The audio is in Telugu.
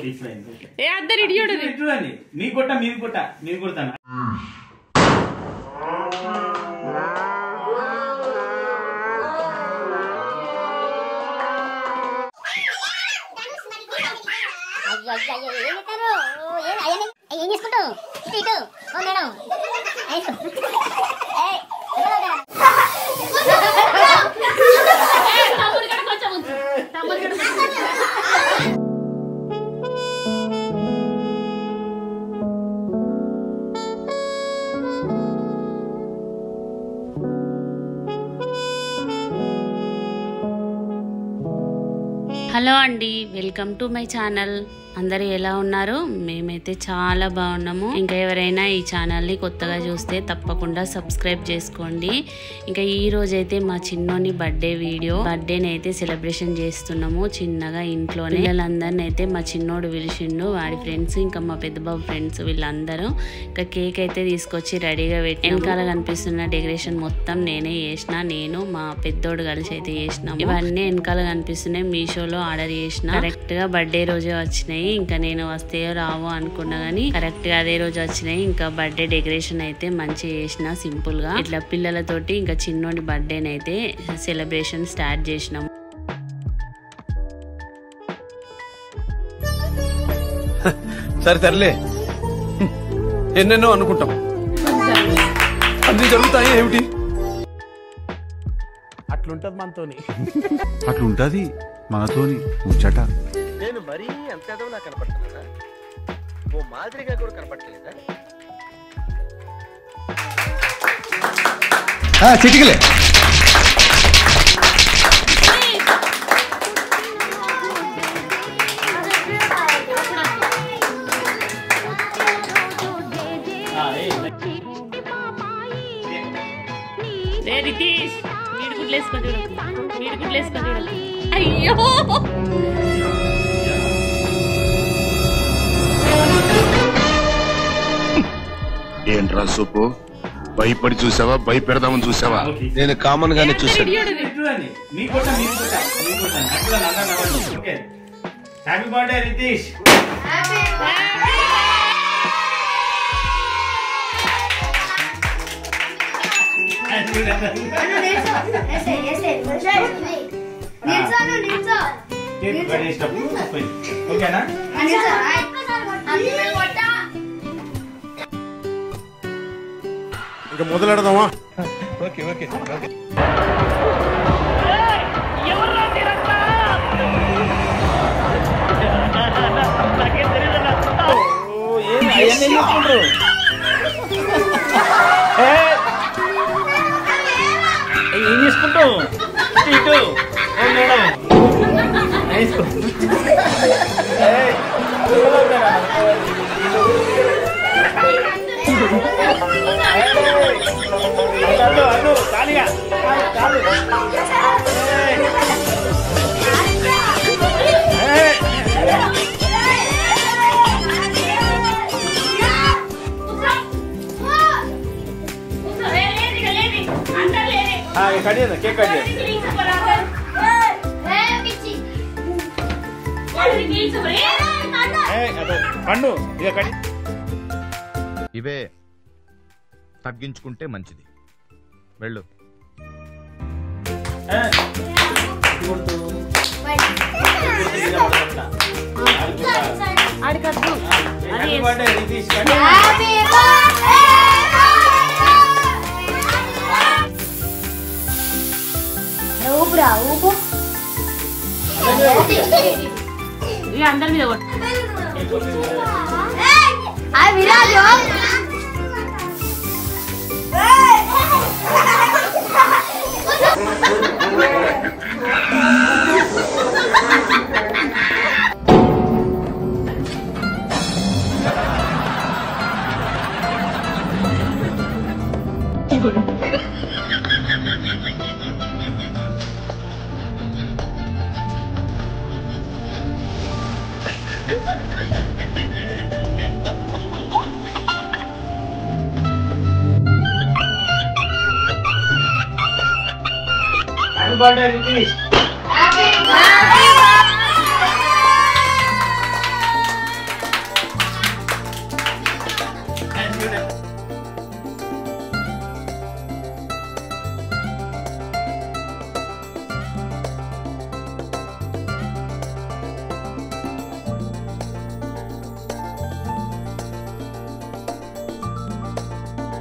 ఓకే ఇట్లైంది ఓకే ఏ అద్దరు ఇడియోడు ఇట్లండి మీ కొట్ట మీరు కొడతాను ఏం చేసుకుంటావు ఇటు మేడం హలో అండి, వెల్కమ్ టు మై ఛానల్. అందరూ ఎలా ఉన్నారు? మేమైతే చాలా బాగున్నాము. ఇంకా ఎవరైనా ఈ ఛానల్ని కొత్తగా చూస్తే తప్పకుండా సబ్స్క్రైబ్ చేసుకోండి. ఇంకా ఈ రోజైతే మా చిన్నోని బర్త్డేని అయితే సెలబ్రేషన్ చేస్తున్నాము చిన్నగా ఇంట్లోనే. పిల్లలందరినీ అయితే మా చిన్నోడు పిలిచిండు, వాడి ఫ్రెండ్స్ ఇంకా మా పెద్ద బాబు ఫ్రెండ్స్ వీళ్ళందరూ. ఇంకా కేక్ అయితే తీసుకొచ్చి రెడీగా పెట్టి వెనకాల కనిపిస్తున్న డెకరేషన్ మొత్తం నేనే చేసిన, నేను మా పెద్దోడు కలిసి అయితే చేసినాము. ఇవన్నీ వెనకాల కనిపిస్తున్నాయి, మీషోలో ఆర్డర్ చేసిన. కరెక్ట్ గా బర్త్డే రోజే వచ్చినాయి. ఇంకా నేను వస్తాయో రావో అనుకున్నా గానీ కరెక్ట్ గా అదే రోజు వచ్చినాయి. ఇంకా బర్త్డే డెకరేషన్ అయితే మంచిగా చేసిన, సింపుల్ గా ఇట్లా పిల్లలతోటి ఇంకా చిన్నోడి బర్త్డేని అయితే సెలబ్రేషన్ స్టార్ట్ చేసినాము. సరే తరలే, ఎన్నెన్నో అనుకుంటాం, అన్ని జరుగుతాయి ఏమిటి? అట్లుంటది మనతోని, అట్లుంటది మనతోని ముచ్చట. నేను మరీ అంత ఎదవలా కనపడుతున్నా, ఓ మాదిరిగా కూడా కనపడలేదా? చిటికలే అయ్యో ఏంట్రా సూపు, భయపడి చూసావా భయపెడదామని చూసావా? నేను కామన్ గానే చూసాను. మీ కొట్ట ఓకే. Happy birthday Ritesh. ఓకేనా? ఇంకా మొదలెడదామా? Okay okay okay. ఏం చేసుకుంటావు ఇటు మేడం ఖాళీగా కట్ చేద్దాం, కేక్ కట్ చేద్దాం. పండు ఇక కట్. ఇవే తగ్గించుకుంటే మంచిది, వెళ్ళు. అందరి మీద Happy birthday, Ritesh.